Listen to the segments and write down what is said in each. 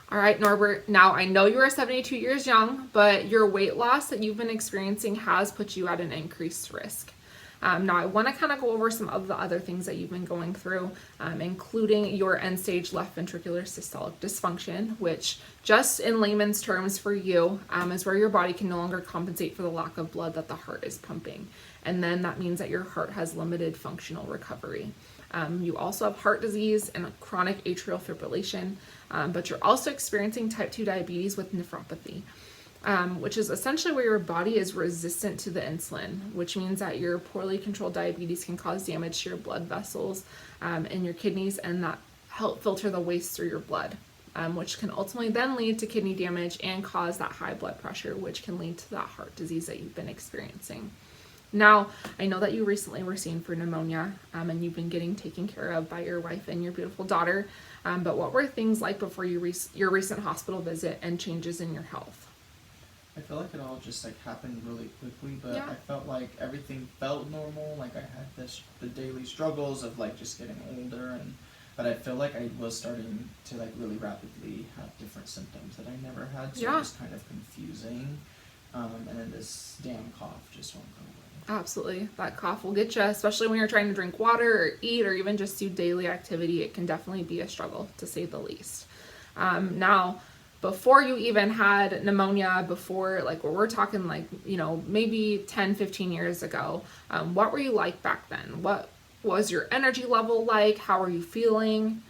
All right, Norbert. Now, I know you are 72 years young, but your weight loss that you've been experiencing has put you at an increased risk. Now, I want to kind of go over some of the other things that you've been going through, including your end stage left ventricular systolic dysfunction, which, just in layman's terms for you, is where your body can no longer compensate for the lack of blood that the heart is pumping. And then that means that your heart has limited functional recovery. You also have heart disease and chronic atrial fibrillation, but you're also experiencing type 2 diabetes with nephropathy, which is essentially where your body is resistant to the insulin, which means that your poorly controlled diabetes can cause damage to your blood vessels in your kidneys, and that help filter the waste through your blood, which can ultimately then lead to kidney damage and cause that high blood pressure, which can lead to that heart disease that you've been experiencing. Now, I know that you recently were seen for pneumonia, and you've been getting taken care of by your wife and your beautiful daughter. But what were things like before your recent hospital visit and changes in your health? I feel like it all just like happened really quickly, but Yeah. I felt like everything felt normal. Like I had the daily struggles of like just getting older, and but I feel like I was starting to like really rapidly have different symptoms that I never had, so it Yeah. was kind of confusing. And then this damn cough just won't go away. Absolutely. That cough will get you, especially when you're trying to drink water or eat or even just do daily activity. It can definitely be a struggle, to say the least. Now, before you even had pneumonia, before, like, where we're talking, like, maybe 10, 15 years ago, what were you like back then? What was your energy level like? How are you feeling?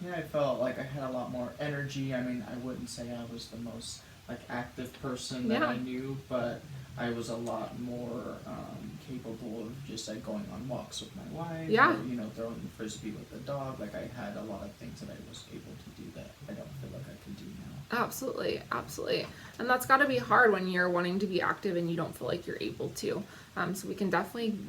Yeah, I felt like I had a lot more energy. I mean, I wouldn't say I was the most like active person that Yeah. I knew, but I was a lot more capable of just like going on walks with my wife, Yeah. or throwing the frisbee with the dog. Like I had a lot of things that I was able to do that I don't feel like I could do now. Absolutely, absolutely. And that's got to be hard when you're wanting to be active and you don't feel like you're able to. So we can definitely,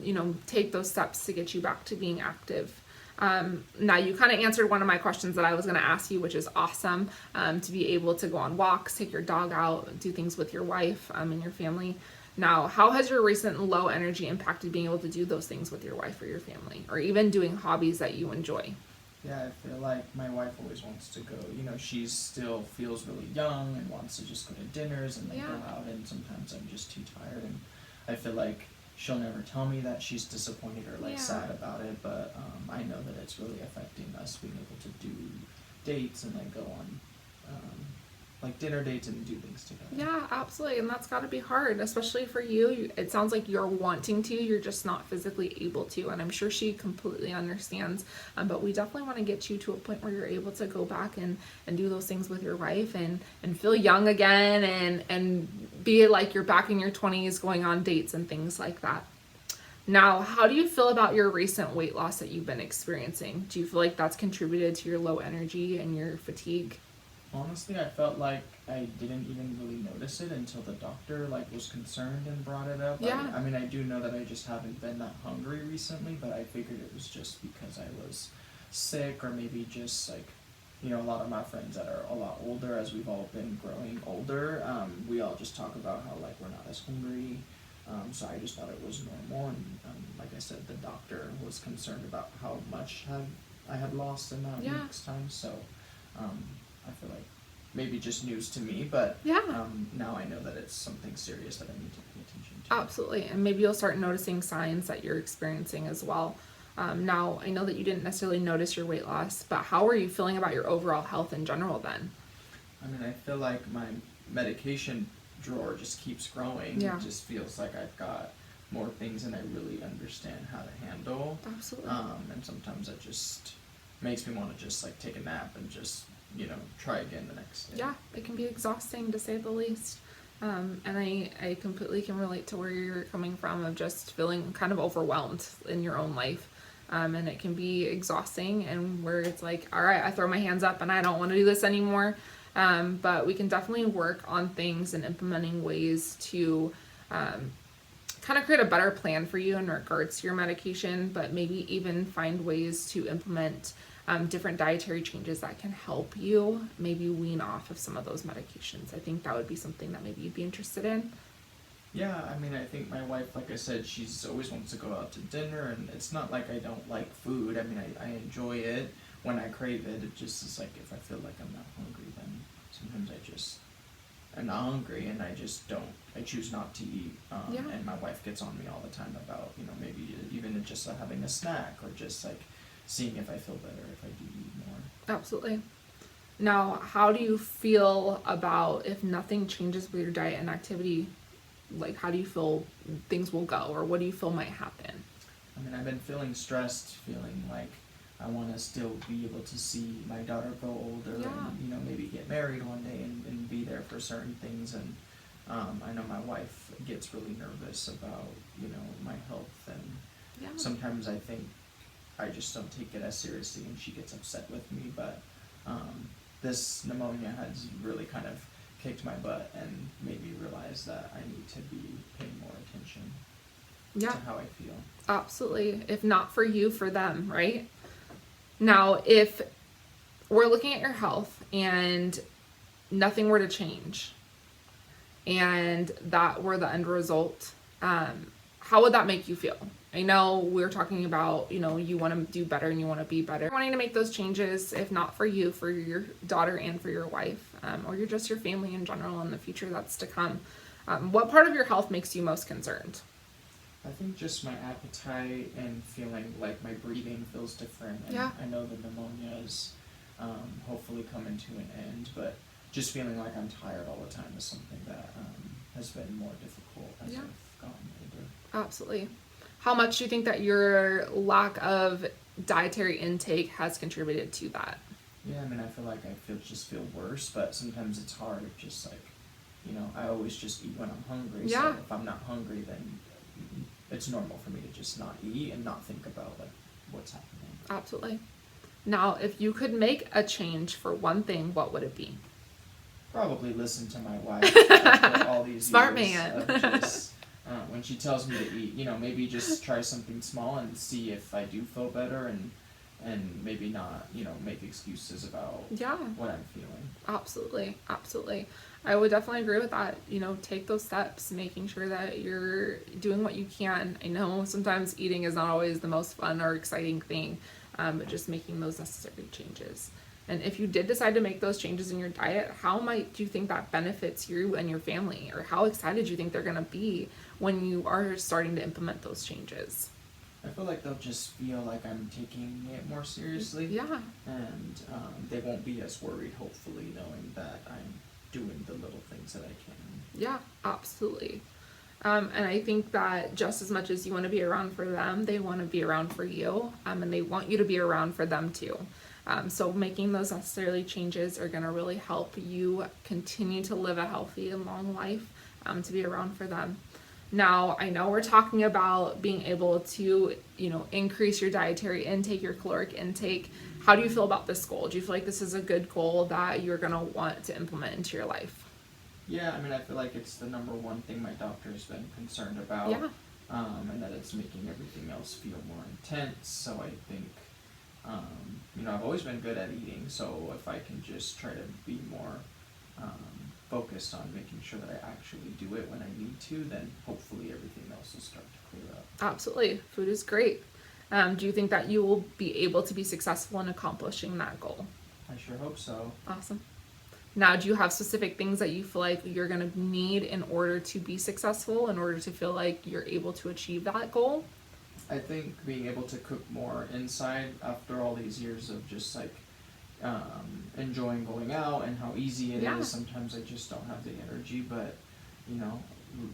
take those steps to get you back to being active. Now, you kind of answered one of my questions that I was going to ask you, which is awesome, to be able to go on walks, take your dog out, do things with your wife and your family. Now, how has your recent low energy impacted being able to do those things with your wife or your family, or even doing hobbies that you enjoy? Yeah, I feel like my wife always wants to go. She still feels really young and wants to just go to dinners and like Yeah. go out. And sometimes I'm just too tired, and I feel like she'll never tell me that she's disappointed or like Yeah. sad about it. But I know that it's really affecting us being able to do dates and like go on like dinner dates and do things together. Yeah, absolutely. And that's got to be hard, especially for you. It sounds like you're wanting to, you're just not physically able to. And I'm sure she completely understands. But we definitely want to get you to a point where you're able to go back and do those things with your wife and feel young again and be like you're back in your 20s going on dates and things like that. Now, how do you feel about your recent weight loss that you've been experiencing? Do you feel like that's contributed to your low energy and your fatigue? Honestly, I felt like I didn't even really notice it until the doctor like was concerned and brought it up. Yeah. I mean, I do know that I just haven't been that hungry recently, but I figured it was just because I was sick or maybe just like, a lot of my friends that are a lot older, as we've all been growing older, we all just talk about how like we're not as hungry. So I just thought it was normal, and like I said, the doctor was concerned about how much I had lost in that Yeah. week's time. So I feel like maybe just news to me, but Yeah. now I know that it's something serious that I need to pay attention to. Absolutely. And maybe you'll start noticing signs that you're experiencing as well. Now, I know that you didn't necessarily notice your weight loss, but how are you feeling about your overall health in general then? I mean, I feel like my medication drawer just keeps growing. Yeah. It just feels like I've got more things than I really understand how to handle. Absolutely. And sometimes that just makes me want to just like take a nap and just try again the next day. Yeah, it can be exhausting to say the least. And I completely can relate to where you're coming from of just feeling kind of overwhelmed in your own life. And it can be exhausting and where it's like, all right, I throw my hands up and I don't want to do this anymore. But we can definitely work on things and implementing ways to kind of create a better plan for you in regards to your medication, but maybe even find ways to implement different dietary changes that can help you maybe wean off of some of those medications. I think that would be something that maybe you'd be interested in. Yeah, I mean, I think my wife, like I said, she's always wants to go out to dinner, and it's not like I don't like food. I mean, I enjoy it when I crave it. It just is like if I feel like I'm not hungry, then just am not hungry, and I choose not to eat. Yeah. And my wife gets on me all the time about, maybe even just having a snack, or just like seeing if I feel better if I do eat more. Absolutely. Now, how do you feel about if nothing changes with your diet and activity? Like, how do you feel things will go, or what do you feel might happen? I mean, I've been feeling stressed, feeling like I want to still be able to see my daughter grow older, Yeah. and maybe get married one day, and be there for certain things. And I know my wife gets really nervous about my health, and Yeah. sometimes I think I just don't take it as seriously, and she gets upset with me. But this pneumonia has really kind of kicked my butt and made me realize that I need to be paying more attention Yeah. to how I feel. Absolutely. If not for you, for them, right? Now, if we're looking at your health and nothing were to change, and that were the end result, how would that make you feel? I know we're talking about, you want to do better and you want to be better. You're wanting to make those changes, if not for you, for your daughter and for your wife, or you're just your family in general in the future that's to come. What part of your health makes you most concerned? I think just my appetite and feeling like my breathing feels different. And Yeah. I know the pneumonia is hopefully coming to an end, but just feeling like I'm tired all the time is something that has been more difficult as Yeah. I've gotten older. Absolutely. How much do you think that your lack of dietary intake has contributed to that? Yeah, I mean, I feel like just feel worse, but sometimes it's hard. Just like, I always just eat when I'm hungry. Yeah. So if I'm not hungry, then it's normal for me to just not eat and not think about like what's happening. Absolutely. Now, if you could make a change for one thing, what would it be? Probably listen to my wife after all these Smart years man. of just when she tells me to eat, maybe just try something small and see if I do feel better, and maybe not, make excuses about Yeah. what I'm feeling. Absolutely. Absolutely. I would definitely agree with that. Take those steps, making sure that you're doing what you can. I know sometimes eating is not always the most fun or exciting thing, but just making those necessary changes. And if you did decide to make those changes in your diet, how might you think that benefits you and your family? Or how excited do you think they're going to be when you are starting to implement those changes? I feel like they'll just feel like I'm taking it more seriously. Yeah. And they won't be as worried, hopefully, knowing that I'm doing the little things that I can. Yeah, absolutely. And I think that just as much as you want to be around for them, they want to be around for you, and they want you to be around for them too. So making those necessary changes are going to really help you continue to live a healthy and long life, to be around for them. Now, I know we're talking about being able to, increase your dietary intake, your caloric intake. How do you feel about this goal? Do you feel like this is a good goal that you're going to want to implement into your life? Yeah, I mean, I feel like it's the number one thing my doctor's been concerned about. Yeah. And that it's making everything else feel more intense. So I think, I've always been good at eating. So if I can just try to be more focused on making sure that I actually do it when I need to, then hopefully everything else will start to clear up. Absolutely. Food is great. Do you think that you will be able to be successful in accomplishing that goal? I sure hope so. Awesome. Now, do you have specific things that you feel like you're going to need in order to be successful, in order to feel like you're able to achieve that goal? I think being able to cook more inside after all these years of just like enjoying going out and how easy it Yeah. is. Sometimes I just don't have the energy, but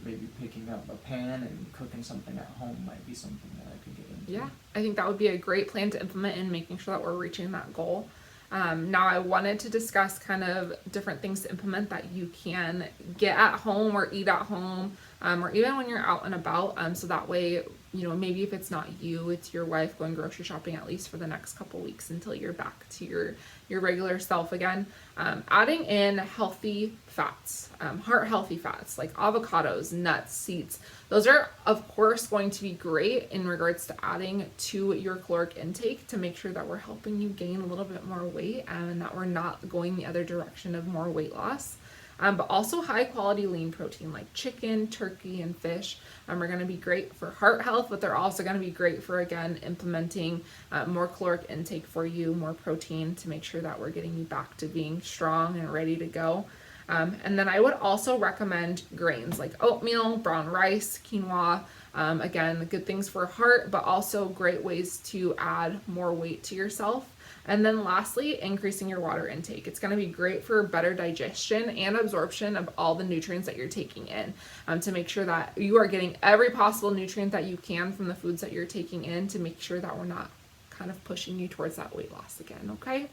maybe picking up a pan and cooking something at home might be something that I could get into. Yeah, I think that would be a great plan to implement in making sure that we're reaching that goal. Now, I wanted to discuss kind of different things to implement that you can get at home or eat at home, or even when you're out and about. So that way, maybe if it's not you, it's your wife going grocery shopping at least for the next couple weeks until you're back to your regular self again. Adding in healthy fats, heart healthy fats like avocados, nuts, seeds. Those are, of course, going to be great in regards to adding to your caloric intake to make sure that we're helping you gain a little bit more weight, and that we're not going the other direction of more weight loss. But also high quality lean protein like chicken, turkey, and fish are going to be great for heart health, but they're also going to be great for, again, implementing more caloric intake for you, more protein to make sure that we're getting you back to being strong and ready to go. And then I would also recommend grains like oatmeal, brown rice, quinoa. Again, good things for heart, but also great ways to add more weight to yourself. And then lastly, increasing your water intake. It's going to be great for better digestion and absorption of all the nutrients that you're taking in, to make sure that you are getting every possible nutrient that you can from the foods that you're taking in, to make sure that we're not kind of pushing you towards that weight loss again, okay?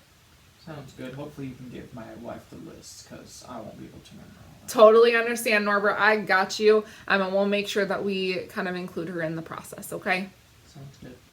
Sounds good. Hopefully you can give my wife the list because I won't be able to remember all that. Totally understand, Norbert. I got you. And we'll make sure that we kind of include her in the process, okay? Sounds good.